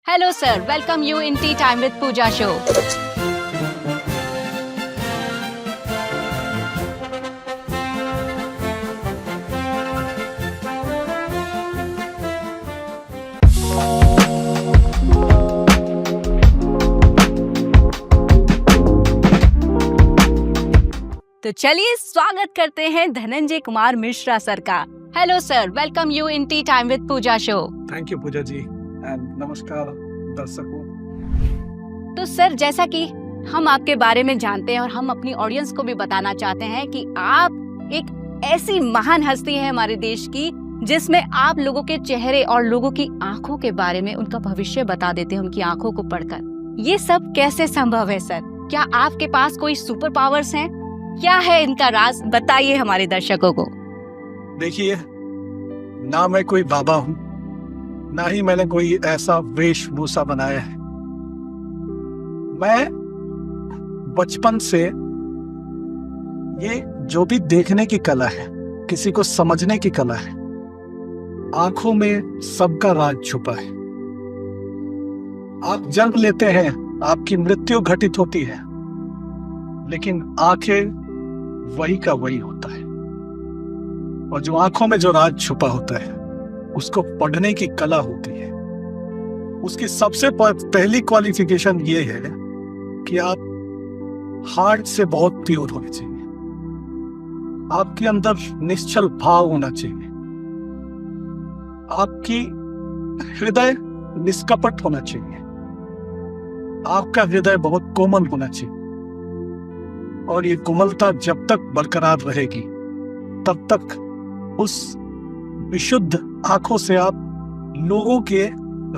Hello sir, welcome you in Tea Time with Pooja show. तो चलिए स्वागत करते हैं धनंजय कुमार मिश्रा सर का। Hello sir, welcome you in tea time with Pooja show. Thank you Pooja ji and नमस्कार दर्शकों। तो सर, जैसा कि हम आपके बारे में जानते हैं और हम अपनी ऑडियंस को भी बताना चाहते हैं कि आप एक ऐसी महान हस्ती है हमारे देश की जिसमें आप लोगों के चेहरे और लोगों की आंखों के बारे में उनका भविष्य बता देते हैं उनकी आंखों को पढ़कर। ये सब कैसे संभव है सर? क्या आपके पास कोई सुपर पावर्स हैं? क्या है इनका राज? बताइए हमारे दर्शकों को। देखिए, ना मैं कोई बाबा हूँ, ना ही मैंने कोई ऐसा वेशभूषा बनाया है। मैं बचपन से ये जो भी देखने की कला है, किसी को समझने की कला है, आंखों में सबका राज छुपा है। आप जन्म लेते हैं, आपकी मृत्यु घटित होती है, लेकिन आंखें वही का वही होता है। और जो आंखों में जो राज छुपा होता है उसको पढ़ने की कला होती है। उसकी सबसे पहली क्वालिफिकेशन ये है कि आप हार्ट से बहुत प्योर होने चाहिए, आपके अंदर निश्चल भाव होना चाहिए, आपकी हृदय निष्कपट होना चाहिए, आपका हृदय बहुत कोमल होना चाहिए। और ये कोमलता जब तक बरकरार रहेगी तब तक उस विशुद्ध आंखों से आप लोगों के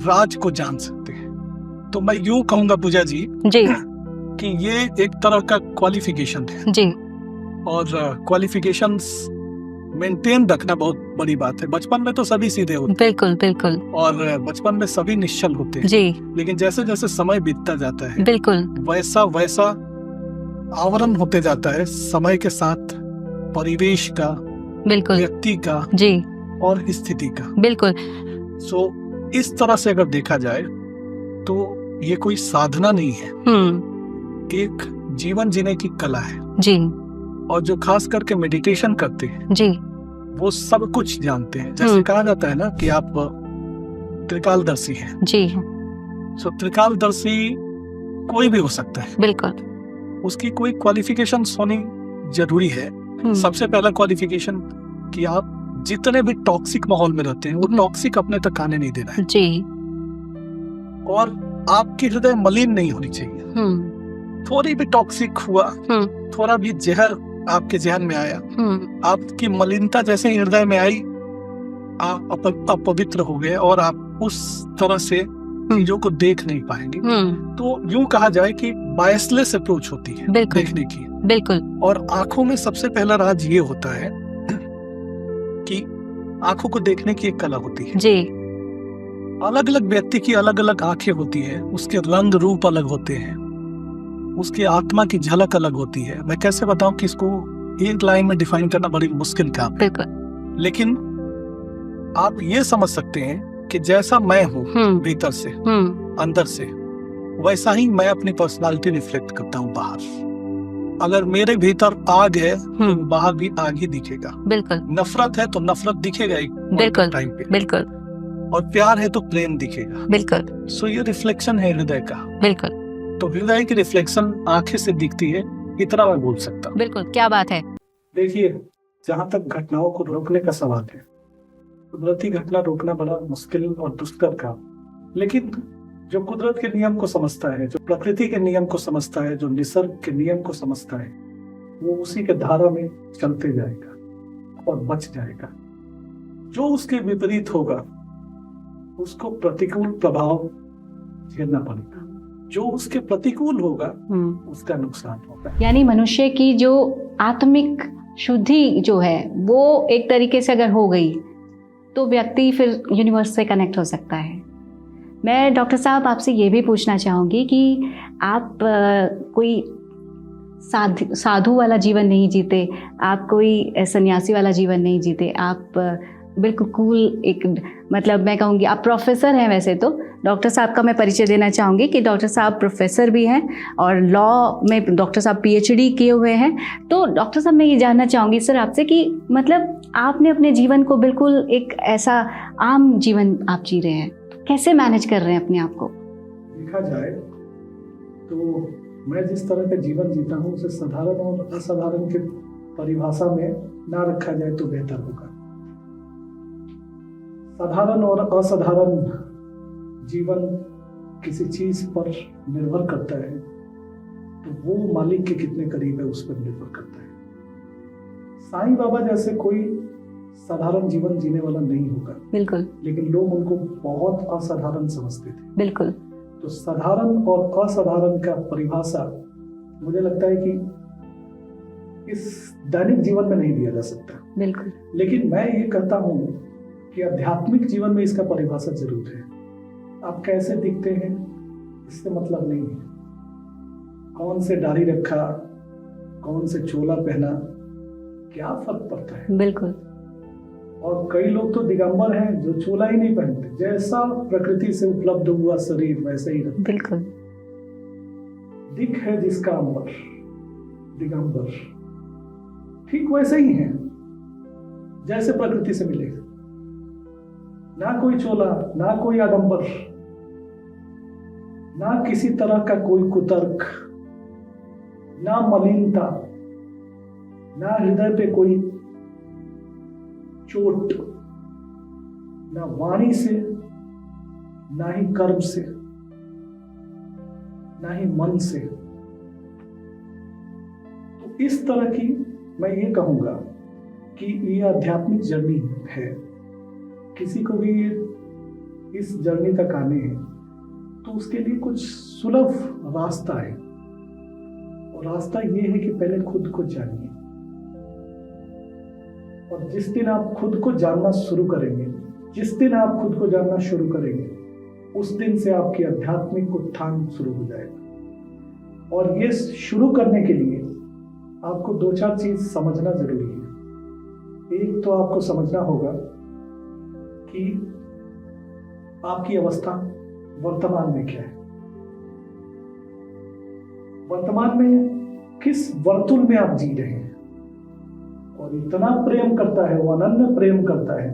राज को जान सकते हैं। तो मैं यूं कहूंगा पूजा जी कि ये एक तरह का क्वालिफिकेशन है जी। और क्वालिफिकेशंस मेंटेन रखना बहुत बड़ी बात है। बचपन में तो सभी सीधे होते हैं, बिल्कुल बिल्कुल, और बचपन में सभी निश्चल होते हैं जी। लेकिन जैसे जैसे समय बीतता जाता है बिल्कुल वैसा वैसा आवरण होते जाता है समय के साथ, परिवेश का, बिल्कुल, व्यक्ति का जी और स्थिति का। बिल्कुल। सो इस तरह से अगर देखा जाए तो ये कोई साधना नहीं है, एक जीवन जीने की कला है। जी और जो खास करके मेडिटेशन करते हैं जी वो सब कुछ जानते हैं। जैसे कहा जाता है ना कि आप त्रिकालदर्शी हैं। जी सो त्रिकालदर्शी कोई भी हो सकता है, बिल्कुल। उसकी कोई क्वालिफिकेशन होनी जरूरी है। सबसे पहला क्वालिफिकेशन कि आप जितने भी टॉक्सिक माहौल में रहते हैं वो टॉक्सिक अपने तक आने नहीं देना है जी। और आपकी हृदय मलिन नहीं होनी चाहिए। थोड़ी भी टॉक्सिक हुआ, थोड़ा भी जहर आपके जहन में आया, आपकी मलिनता जैसे ही हृदय में आई आप अपवित्र हो गए और आप उस तरह से चीजों को देख नहीं पाएंगे। तो यूं कहा जाए कि बायसलेस अप्रोच होती है देखने की। बिल्कुल। और आंखों में सबसे पहला राज ये होता है कि आंखों को देखने की एक कला होती है जी। अलग अलग व्यक्ति की अलग अलग आंखें होती है, उसके रंग रूप अलग होते हैं, उसकी आत्मा की झलक अलग होती है। मैं कैसे बताऊं कि इसको एक लाइन में डिफाइन करना बड़ी मुश्किल काम है, लेकिन आप ये समझ सकते हैं कि जैसा मैं हूँ भीतर से, अंदर से, वैसा ही मैं अपनी पर्सनालिटी रिफ्लेक्ट करता हूँ बाहर। अगर मेरे भीतर आग है तो बाहर भी आग ही दिखेगा। बिल्कुल। नफरत है तो नफरत दिखेगा एक बिल्कुल टाइम पे। बिल्कुल। और प्यार है तो प्रेम दिखेगा। बिल्कुल। सो ये रिफ्लेक्शन है हृदय का। बिल्कुल। तो हृदय की रिफ्लेक्शन आंखें से दिखती है, इतना मैं बोल सकता हूँ। बिल्कुल, क्या बात है। देखिए, जहाँ तक घटनाओं को रोकने का सवाल है, कुदरती घटना रोकना बड़ा मुश्किल और दुष्कर काम, लेकिन जो कुदरत के नियम को समझता है, जो प्रकृति के नियम को समझता है, जो निसर्ग के नियम को समझता है, वो उसी के धारा में चलते जाएगा और बच जाएगा। जो उसके विपरीत होगा उसको प्रतिकूल प्रभाव झेलना पड़ेगा, जो उसके प्रतिकूल होगा उसका नुकसान होगा। यानी मनुष्य की जो आत्मिक शुद्धि जो है वो एक तरीके से अगर हो गई तो व्यक्ति फिर यूनिवर्स से कनेक्ट हो सकता है। मैं डॉक्टर साहब आपसे ये भी पूछना चाहूँगी कि आप कोई साधु वाला जीवन नहीं जीते, आप कोई सन्यासी वाला जीवन नहीं जीते, आप बिल्कुल कूल एक, मतलब मैं कहूँगी आप प्रोफेसर हैं। वैसे तो डॉक्टर साहब का मैं परिचय देना चाहूँगी कि डॉक्टर साहब प्रोफेसर भी हैं और लॉ में डॉक्टर साहब पीएचडी किए हुए हैं। तो डॉक्टर साहब मैं ये जानना चाहूँगी सर आपसे कि मतलब आपने अपने जीवन को बिल्कुल एक ऐसा आम जीवन आप जी रहे हैं, कैसे मैनेज कर रहे हैं अपने आप को? देखा जाए तो मैं जिस तरह का जीवन जीता हूँ उसे साधारण और असाधारण के परिभाषा में ना रखा जाए तो बेहतर होगा। साधारण और असाधारण जीवन किसी चीज पर निर्भर करता है तो वो मालिक के कितने करीब है उस पर निर्भर करता है। साईं बाबा जैसे कोई साधारण जीवन जीने वाला नहीं होगा, बिल्कुल, लेकिन लोग उनको बहुत असाधारण समझते थे। बिल्कुल। तो साधारण और असाधारण का परिभाषा मुझे लगता है कि इस दैनिक जीवन में नहीं दिया जा सकता। बिल्कुल। लेकिन मैं ये कहता हूँ कि आध्यात्मिक जीवन में इसका परिभाषा जरूर है। आप कैसे दिखते हैं इससे मतलब नहीं है, कौन से दाढ़ी रखा, कौन से चोला पहना, क्या फर्क पड़ता है। बिल्कुल। और कई लोग तो दिगंबर हैं जो चोला ही नहीं पहनते, जैसा प्रकृति से उपलब्ध हुआ शरीर वैसे ही रहता। बिल्कुल। दिख है जिसका अंबर दिगंबर, ठीक वैसे ही है जैसे प्रकृति से मिले। ना कोई चोला, ना कोई आडंबर, ना किसी तरह का कोई कुतर्क, ना मलिनता, ना हृदय पे कोई चोट, ना वाणी से, ना ही कर्म से, ना ही मन से। तो इस तरह की मैं ये कहूंगा कि ये आध्यात्मिक जर्नी है। किसी को भी इस जर्नी तक आने हैं तो उसके लिए कुछ सुलभ रास्ता है, और रास्ता ये है कि पहले खुद को जानिए। और जिस दिन आप खुद को जानना शुरू करेंगे, जिस दिन आप खुद को जानना शुरू करेंगे, उस दिन से आपकी आध्यात्मिक उत्थान शुरू हो जाएगा। और ये शुरू करने के लिए आपको दो चार चीज समझना जरूरी है। एक तो आपको समझना होगा कि आपकी अवस्था वर्तमान में क्या है, वर्तमान में किस वर्तुल में आप जी रहे हैं। और इतना प्रेम करता है वो, अनन्य प्रेम करता है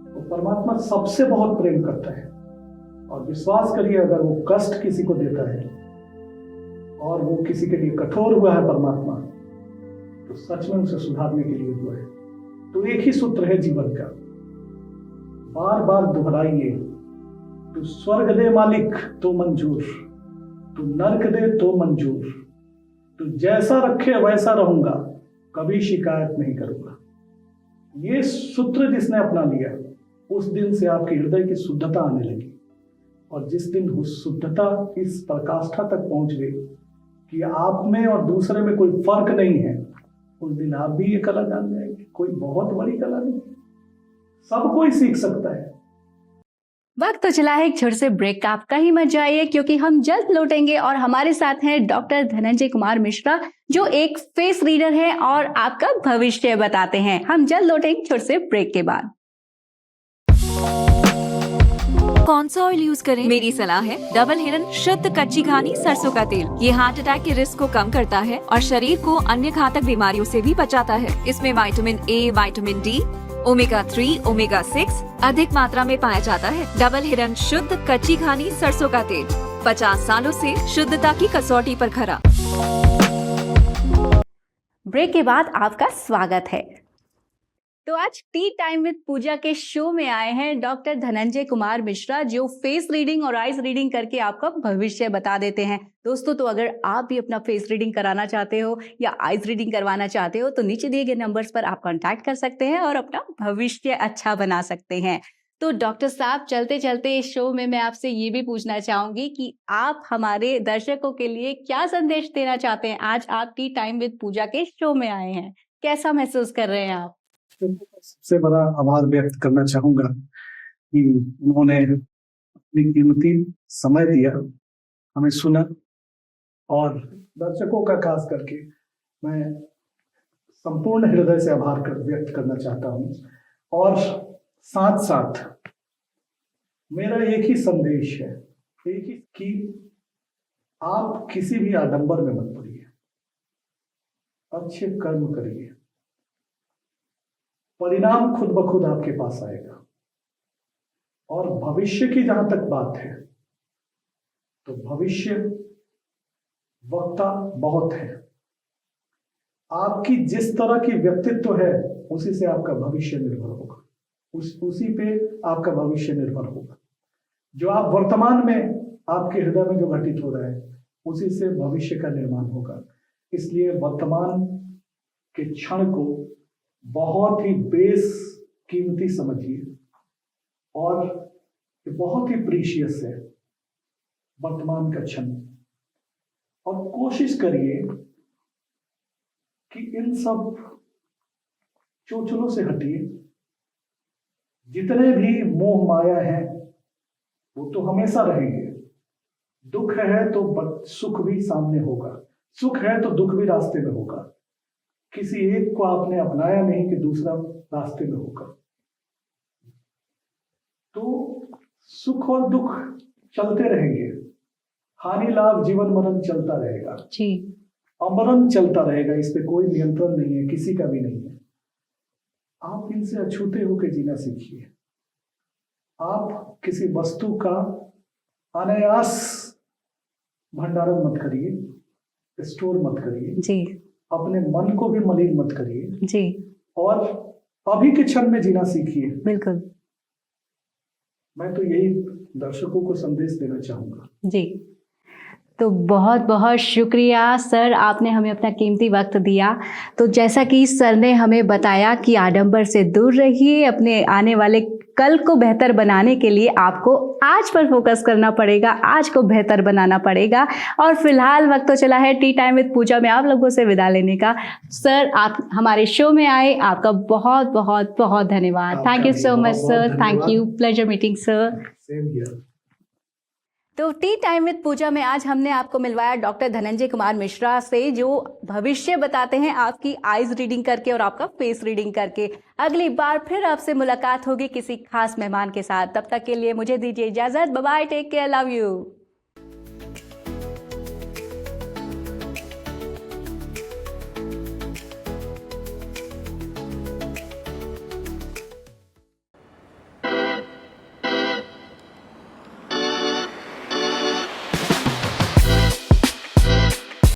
वो, परमात्मा सबसे बहुत प्रेम करता है। और विश्वास करिए, अगर वो कष्ट किसी को देता है और वो किसी के लिए कठोर हुआ है परमात्मा, तो सच में उसे सुधारने के लिए हुआ है। तो एक ही सूत्र है जीवन का, बार बार दोहराइए, तू स्वर्ग दे मालिक तो मंजूर, तू नरक दे तो मंजूर, तू जैसा रखे वैसा रहूंगा, कभी शिकायत नहीं करूंगा। ये सूत्र जिसने अपना लिया, उस दिन से आपके हृदय की शुद्धता आने लगी। और जिस दिन उस शुद्धता इस प्रकाष्ठा तक पहुंच गई कि आप में और दूसरे में कोई फर्क नहीं है, उस दिन आप भी ये कला जान जाएंगे। कोई बहुत बड़ी कला नहीं, सब कोई सीख सकता है। वक्त तो चला है एक छोटे से ब्रेक का, आप कहीं मत जाइए क्योंकि हम जल्द लौटेंगे और हमारे साथ हैं डॉक्टर धनंजय कुमार मिश्रा, जो एक फेस रीडर है और आपका भविष्य बताते हैं। हम जल्द लौटेंगे छोटे से ब्रेक के बाद। कौन सा ऑयल यूज करें? मेरी सलाह है डबल हिरन शुद्ध कच्ची घानी सरसों का तेल। ये हार्ट अटैक के रिस्क को कम करता है और शरीर को अन्य घातक बीमारियों से भी बचाता है। इसमें vitamin A, vitamin D, omega 3, omega 6 अधिक मात्रा में पाया जाता है। डबल हिरन शुद्ध कच्ची घानी सरसों का तेल 50 सालों से शुद्धता की कसौटी पर खरा। ब्रेक के बाद आपका स्वागत है। तो आज टी टाइम विद पूजा के शो में आए हैं डॉक्टर धनंजय कुमार मिश्रा, जो फेस रीडिंग और आइज रीडिंग करके आपका भविष्य बता देते हैं। दोस्तों, तो अगर आप भी अपना फेस रीडिंग कराना चाहते हो या आइज रीडिंग करवाना चाहते हो तो नीचे दिए गए नंबर्स पर आप कांटेक्ट कर सकते हैं और अपना भविष्य अच्छा बना सकते हैं। तो डॉक्टर साहब, चलते चलते इस शो में मैं आपसे ये भी पूछना चाहूंगी कि आप हमारे दर्शकों के लिए क्या संदेश देना चाहते हैं। आज आप टी टाइम विद पूजा के शो में आए हैं, कैसा महसूस कर रहे हैं आप? सबसे बड़ा आभार व्यक्त करना चाहूंगा कि उन्होंने अपनी कीमती समय दिया, हमें सुना, और दर्शकों का खास करके मैं संपूर्ण हृदय से आभार व्यक्त करना चाहता हूं। और साथ साथ मेरा एक ही संदेश है, एक ही, कि आप किसी भी आडंबर में मत पड़िए, अच्छे कर्म करिए, परिणाम खुद ब खुद आपके पास आएगा। और भविष्य की जहां तक बात है, तो भविष्य वक्ता बहुत है। आपकी जिस तरह की व्यक्तित्व है उसी से आपका भविष्य निर्भर होगा, उसी पे आपका भविष्य निर्भर होगा। जो आप वर्तमान में आपके हृदय में जो घटित हो रहा है उसी से भविष्य का निर्माण होगा। इसलिए वर्तमान के क्षण को बहुत ही बेसकीमती समझिए और ये बहुत ही प्रीशियस है वर्तमान का क्षण। और कोशिश करिए कि इन सब चोचलों से हटिए। जितने भी मोह माया हैं वो तो हमेशा रहेंगे। दुख है तो सुख भी सामने होगा, सुख है तो दुख भी रास्ते में होगा। किसी एक को आपने अपनाया नहीं कि दूसरा रास्ते में होगा। तो सुख और दुख चलते रहेंगे, हानि लाभ जीवन मरण चलता रहेगा जी, अमरण चलता रहेगा। इस पे कोई नियंत्रण नहीं है, किसी का भी नहीं है। आप इनसे अछूते होकर जीना सीखिए। आप किसी वस्तु का अनायास भंडारण मत करिए, स्टोर मत करिए जी, अपने मन को भी मलिन मत करिए जी, और अभी के क्षण में जीना सीखिए। बिल्कुल मैं तो यही दर्शकों को संदेश देना चाहूंगा। जी। तो बहुत बहुत शुक्रिया सर, आपने हमें अपना कीमती वक्त दिया। तो जैसा कि सर ने हमें बताया कि आडंबर से दूर रहिए, अपने आने वाले कल को बेहतर बनाने के लिए आपको आज पर फोकस करना पड़ेगा, आज को बेहतर बनाना पड़ेगा। और फिलहाल वक्त तो चला है टी टाइम विद पूजा में आप लोगों से विदा लेने का। सर, आप हमारे शो में आए, आपका बहुत बहुत बहुत धन्यवाद। Thank you so much sir, thank you, pleasure meeting sir. Same here. तो टी टाइम विद पूजा में आज हमने आपको मिलवाया डॉक्टर धनंजय कुमार मिश्रा से, जो भविष्य बताते हैं आपकी आईज रीडिंग करके और आपका फेस रीडिंग करके। अगली बार फिर आपसे मुलाकात होगी किसी खास मेहमान के साथ। तब तक के लिए मुझे दीजिए इजाजत। Bye bye, take care, love you.